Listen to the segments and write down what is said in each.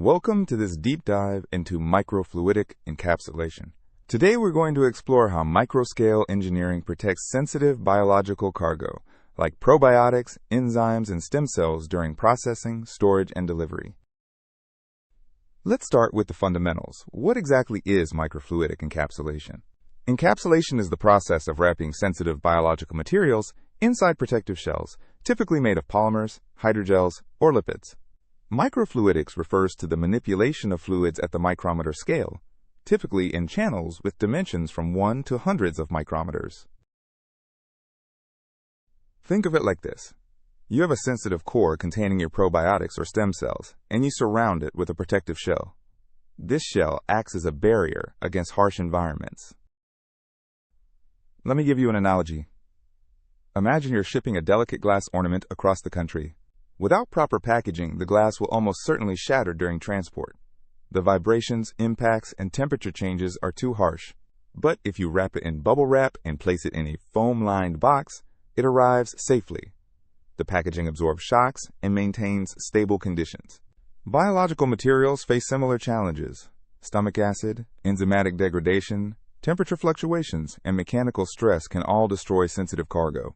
Welcome to this deep dive into microfluidic encapsulation. Today we're going to explore how microscale engineering protects sensitive biological cargo, like probiotics, enzymes, and stem cells during processing, storage, and delivery. Let's start with the fundamentals. What exactly is microfluidic encapsulation? Encapsulation is the process of wrapping sensitive biological materials inside protective shells, typically made of polymers, hydrogels, or lipids. Microfluidics refers to the manipulation of fluids at the micrometer scale, typically in channels with dimensions from 1 to hundreds of micrometers. Think of it like this. You have a sensitive core containing your probiotics or stem cells, and you surround it with a protective shell. This shell acts as a barrier against harsh environments. Let me give you an analogy. Imagine you're shipping a delicate glass ornament across the country. Without proper packaging, the glass will almost certainly shatter during transport. The vibrations, impacts, and temperature changes are too harsh. But if you wrap it in bubble wrap and place it in a foam-lined box, it arrives safely. The packaging absorbs shocks and maintains stable conditions. Biological materials face similar challenges. Stomach acid, enzymatic degradation, temperature fluctuations, and mechanical stress can all destroy sensitive cargo.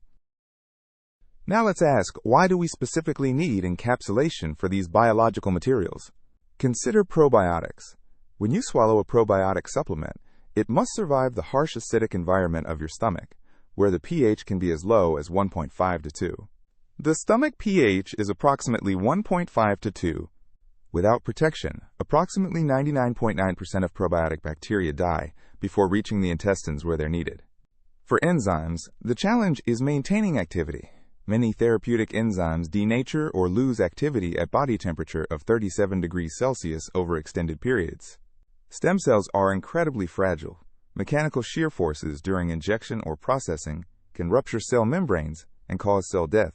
Now let's ask, why do we specifically need encapsulation for these biological materials? Consider probiotics. When you swallow a probiotic supplement, it must survive the harsh acidic environment of your stomach, where the pH can be as low as 1.5 to 2. The stomach pH is approximately 1.5 to 2. Without protection, approximately 99.9% of probiotic bacteria die before reaching the intestines where they're needed. For enzymes, the challenge is maintaining activity. Many therapeutic enzymes denature or lose activity at body temperature of 37 degrees Celsius over extended periods. Stem cells are incredibly fragile. Mechanical shear forces during injection or processing can rupture cell membranes and cause cell death.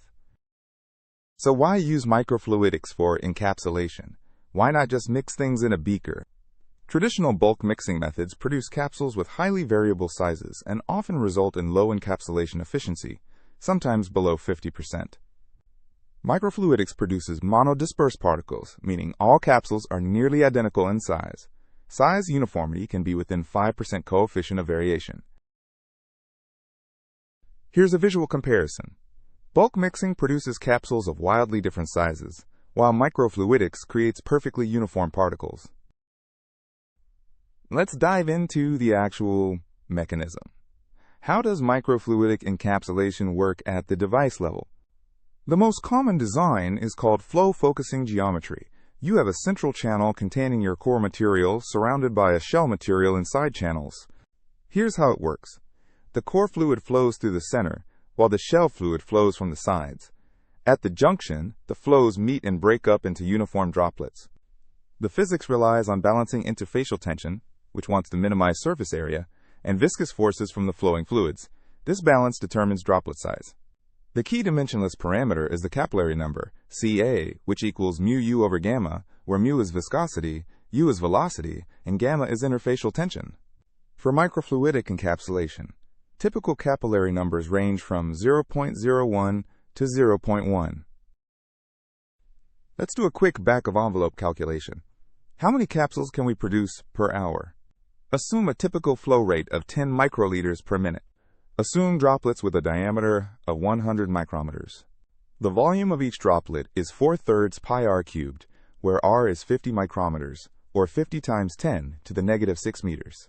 So why use microfluidics for encapsulation? Why not just mix things in a beaker? Traditional bulk mixing methods produce capsules with highly variable sizes and often result in low encapsulation efficiency, sometimes below 50%. Microfluidics produces monodisperse particles, meaning all capsules are nearly identical in size. Size uniformity can be within 5% coefficient of variation. Here's a visual comparison. Bulk mixing produces capsules of wildly different sizes, while microfluidics creates perfectly uniform particles. Let's dive into the actual mechanism. How does microfluidic encapsulation work at the device level? The most common design is called flow-focusing geometry. You have a central channel containing your core material surrounded by a shell material inside channels. Here's how it works. The core fluid flows through the center, while the shell fluid flows from the sides. At the junction, the flows meet and break up into uniform droplets. The physics relies on balancing interfacial tension, which wants to minimize surface area, and viscous forces from the flowing fluids. This balance determines droplet size. The key dimensionless parameter is the capillary number, Ca, which equals mu u over gamma, where mu is viscosity, u is velocity, and gamma is interfacial tension. For microfluidic encapsulation, typical capillary numbers range from 0.01 to 0.1. Let's do a quick back-of-envelope calculation. How many capsules can we produce per hour? Assume a typical flow rate of 10 microliters per minute. Assume droplets with a diameter of 100 micrometers. The volume of each droplet is 4/3 pi r cubed, where r is 50 micrometers, or 50 times 10 to the negative 6 meters.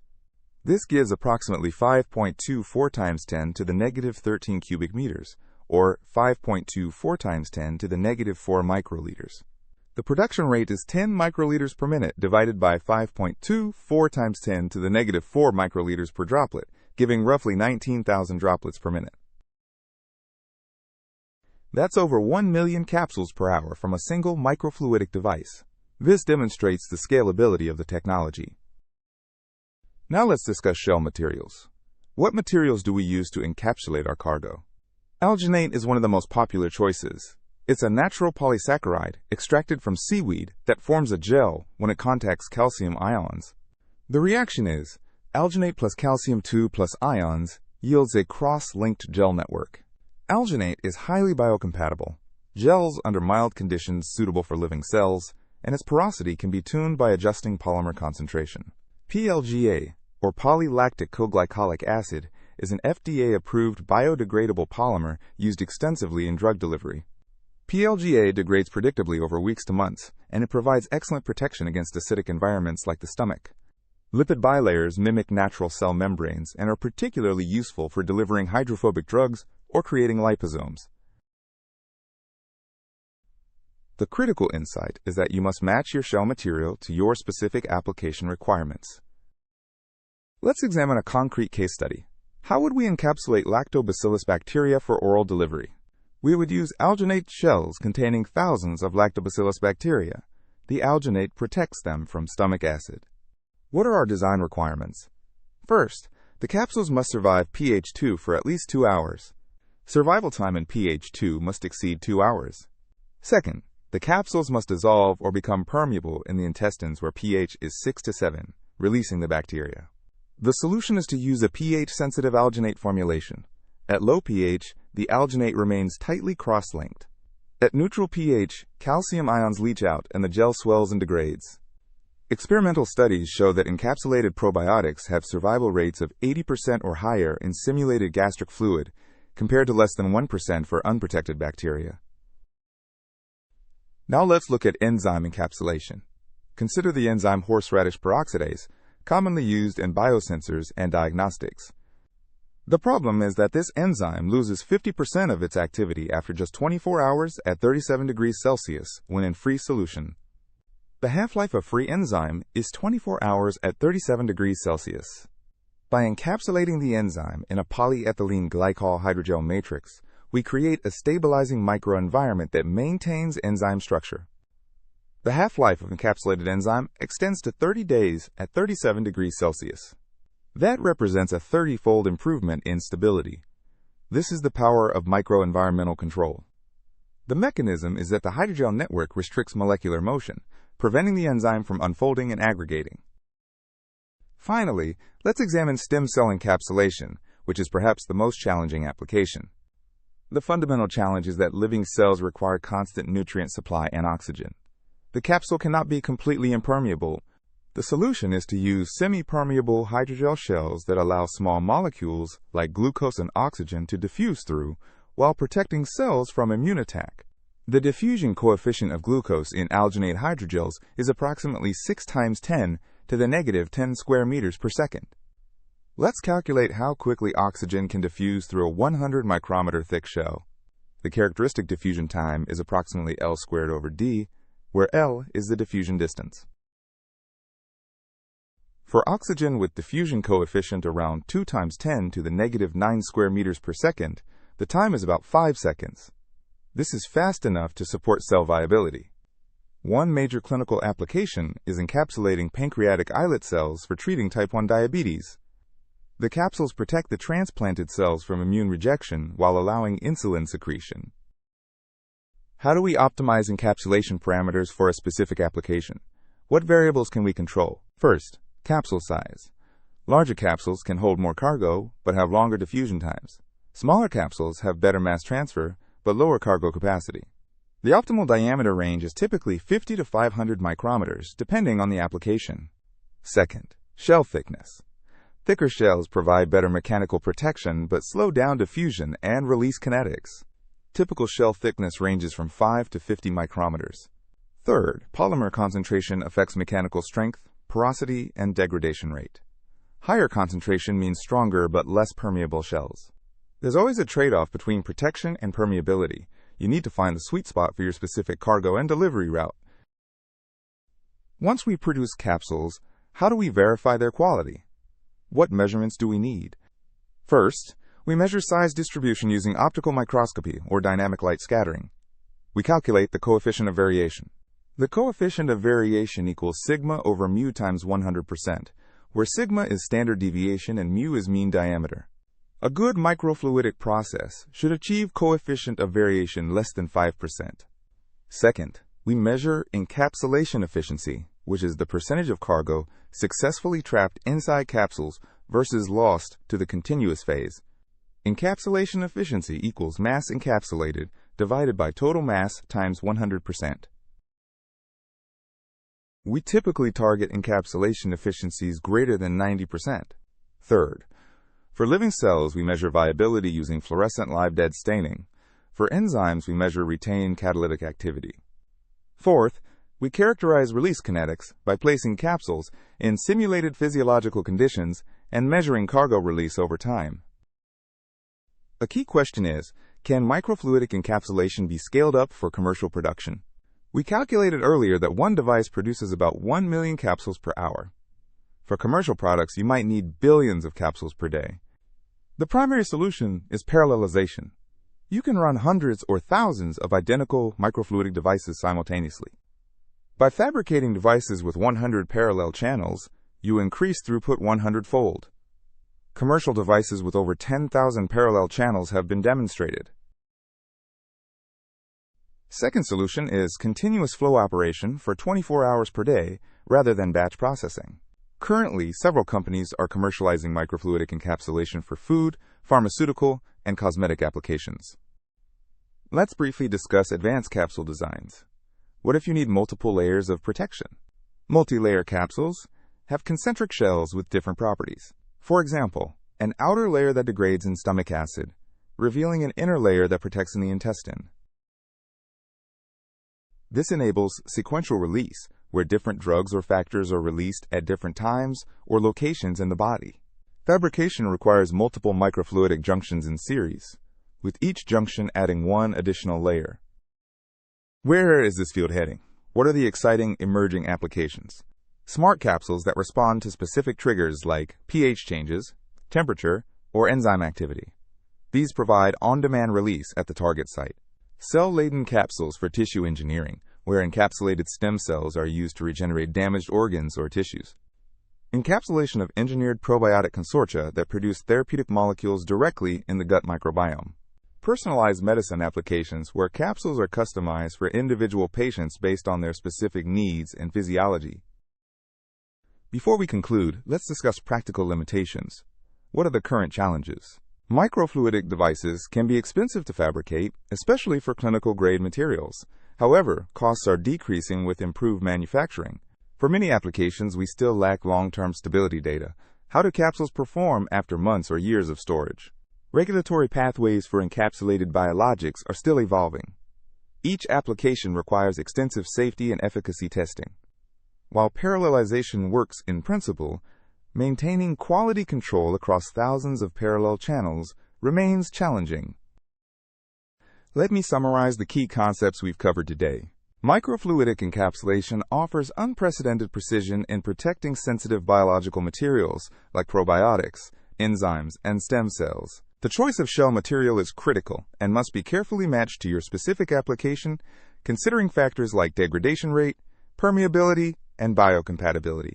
This gives approximately 5.24 times 10 to the negative 13 cubic meters, or 5.24 times 10 to the negative 4 microliters. The production rate is 10 microliters per minute divided by 5.24 times 10 to the negative 4 microliters per droplet, giving roughly 19,000 droplets per minute. That's over 1 million capsules per hour from a single microfluidic device. This demonstrates the scalability of the technology. Now let's discuss shell materials. What materials do we use to encapsulate our cargo? Alginate is one of the most popular choices. It's a natural polysaccharide extracted from seaweed that forms a gel when it contacts calcium ions. The reaction is alginate plus calcium 2 plus ions yields a cross-linked gel network. Alginate is highly biocompatible. Gels under mild conditions suitable for living cells, and its porosity can be tuned by adjusting polymer concentration. PLGA, or polylactic coglycolic acid, is an FDA-approved biodegradable polymer used extensively in drug delivery. PLGA degrades predictably over weeks to months, and it provides excellent protection against acidic environments like the stomach. Lipid bilayers mimic natural cell membranes and are particularly useful for delivering hydrophobic drugs or creating liposomes. The critical insight is that you must match your shell material to your specific application requirements. Let's examine a concrete case study. How would we encapsulate lactobacillus bacteria for oral delivery? We would use alginate shells containing thousands of lactobacillus bacteria. The alginate protects them from stomach acid. What are our design requirements? First, the capsules must survive pH 2 for at least 2 hours. Survival time in pH 2 must exceed 2 hours. Second, the capsules must dissolve or become permeable in the intestines where pH is 6 to 7, releasing the bacteria. The solution is to use a pH-sensitive alginate formulation. At low pH, the alginate remains tightly cross-linked. At neutral pH, calcium ions leach out and the gel swells and degrades. Experimental studies show that encapsulated probiotics have survival rates of 80% or higher in simulated gastric fluid, compared to less than 1% for unprotected bacteria. Now let's look at enzyme encapsulation. Consider the enzyme horseradish peroxidase, commonly used in biosensors and diagnostics. The problem is that this enzyme loses 50% of its activity after just 24 hours at 37 degrees Celsius when in free solution. The half-life of free enzyme is 24 hours at 37 degrees Celsius. By encapsulating the enzyme in a polyethylene glycol hydrogel matrix, we create a stabilizing microenvironment that maintains enzyme structure. The half-life of encapsulated enzyme extends to 30 days at 37 degrees Celsius. That represents a 30-fold improvement in stability. This is the power of microenvironmental control. The mechanism is that the hydrogel network restricts molecular motion, preventing the enzyme from unfolding and aggregating. Finally, let's examine stem cell encapsulation, which is perhaps the most challenging application. The fundamental challenge is that living cells require constant nutrient supply and oxygen. The capsule cannot be completely impermeable. The solution is to use semi-permeable hydrogel shells that allow small molecules like glucose and oxygen to diffuse through, while protecting cells from immune attack. The diffusion coefficient of glucose in alginate hydrogels is approximately 6 times 10 to the negative 10 square meters per second. Let's calculate how quickly oxygen can diffuse through a 100 micrometer thick shell. The characteristic diffusion time is approximately L squared over D, where L is the diffusion distance. For oxygen with diffusion coefficient around 2 times 10 to the negative 9 square meters per second, the time is about 5 seconds. This is fast enough to support cell viability. One major clinical application is encapsulating pancreatic islet cells for treating type 1 diabetes. The capsules protect the transplanted cells from immune rejection while allowing insulin secretion. How do we optimize encapsulation parameters for a specific application? What variables can we control? First, capsule size. Larger capsules can hold more cargo but have longer diffusion times. Smaller capsules have better mass transfer but lower cargo capacity. The optimal diameter range is typically 50 to 500 micrometers, depending on the application. Second, shell thickness. Thicker shells provide better mechanical protection but slow down diffusion and release kinetics. Typical shell thickness ranges from 5 to 50 micrometers. Third, polymer concentration affects mechanical strength, porosity, and degradation rate. Higher concentration means stronger but less permeable shells. There's always a trade-off between protection and permeability. You need to find the sweet spot for your specific cargo and delivery route. Once we produce capsules, how do we verify their quality? What measurements do we need? First, we measure size distribution using optical microscopy or dynamic light scattering. We calculate the coefficient of variation. The coefficient of variation equals sigma over mu times 100%, where sigma is standard deviation and mu is mean diameter. A good microfluidic process should achieve coefficient of variation less than 5%. Second, we measure encapsulation efficiency, which is the percentage of cargo successfully trapped inside capsules versus lost to the continuous phase. Encapsulation efficiency equals mass encapsulated divided by total mass times 100%. We typically target encapsulation efficiencies greater than 90%. Third, for living cells, we measure viability using fluorescent live dead staining. For enzymes, we measure retained catalytic activity. Fourth, we characterize release kinetics by placing capsules in simulated physiological conditions and measuring cargo release over time. A key question is, can microfluidic encapsulation be scaled up for commercial production? We calculated earlier that one device produces about 1 million capsules per hour. For commercial products, you might need billions of capsules per day. The primary solution is parallelization. You can run hundreds or thousands of identical microfluidic devices simultaneously. By fabricating devices with 100 parallel channels, you increase throughput 100-fold. Commercial devices with over 10,000 parallel channels have been demonstrated. Second solution is continuous flow operation for 24 hours per day rather than batch processing. Currently, several companies are commercializing microfluidic encapsulation for food, pharmaceutical, and cosmetic applications. Let's briefly discuss advanced capsule designs. What if you need multiple layers of protection? Multi-layer capsules have concentric shells with different properties. For example, an outer layer that degrades in stomach acid, revealing an inner layer that protects in the intestine. This enables sequential release, where different drugs or factors are released at different times or locations in the body. Fabrication requires multiple microfluidic junctions in series, with each junction adding one additional layer. Where is this field heading? What are the exciting emerging applications? Smart capsules that respond to specific triggers like pH changes, temperature, or enzyme activity. These provide on-demand release at the target site. Cell-laden capsules for tissue engineering, where encapsulated stem cells are used to regenerate damaged organs or tissues. Encapsulation of engineered probiotic consortia that produce therapeutic molecules directly in the gut microbiome. Personalized medicine applications where capsules are customized for individual patients based on their specific needs and physiology. Before we conclude, let's discuss practical limitations. What are the current challenges? Microfluidic devices can be expensive to fabricate, especially for clinical-grade materials. However, costs are decreasing with improved manufacturing. For many applications, we still lack long-term stability data. How do capsules perform after months or years of storage? Regulatory pathways for encapsulated biologics are still evolving. Each application requires extensive safety and efficacy testing. While parallelization works in principle, maintaining quality control across thousands of parallel channels remains challenging. Let me summarize the key concepts we've covered today. Microfluidic encapsulation offers unprecedented precision in protecting sensitive biological materials like probiotics, enzymes, and stem cells. The choice of shell material is critical and must be carefully matched to your specific application, considering factors like degradation rate, permeability, and biocompatibility.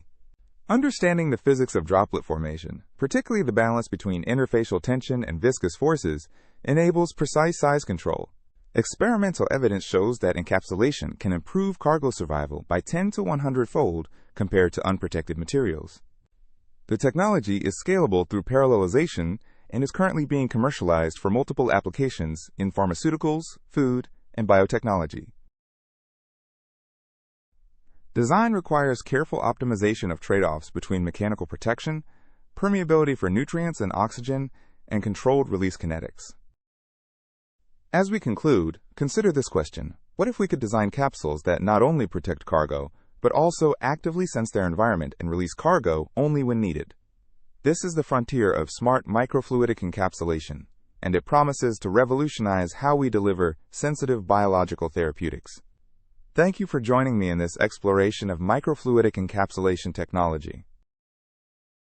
Understanding the physics of droplet formation, particularly the balance between interfacial tension and viscous forces, enables precise size control. Experimental evidence shows that encapsulation can improve cargo survival by 10 to 100-fold compared to unprotected materials. The technology is scalable through parallelization and is currently being commercialized for multiple applications in pharmaceuticals, food, and biotechnology. Design requires careful optimization of trade-offs between mechanical protection, permeability for nutrients and oxygen, and controlled release kinetics. As we conclude, consider this question. What if we could design capsules that not only protect cargo, but also actively sense their environment and release cargo only when needed? This is the frontier of smart microfluidic encapsulation, and it promises to revolutionize how we deliver sensitive biological therapeutics. Thank you for joining me in this exploration of microfluidic encapsulation technology.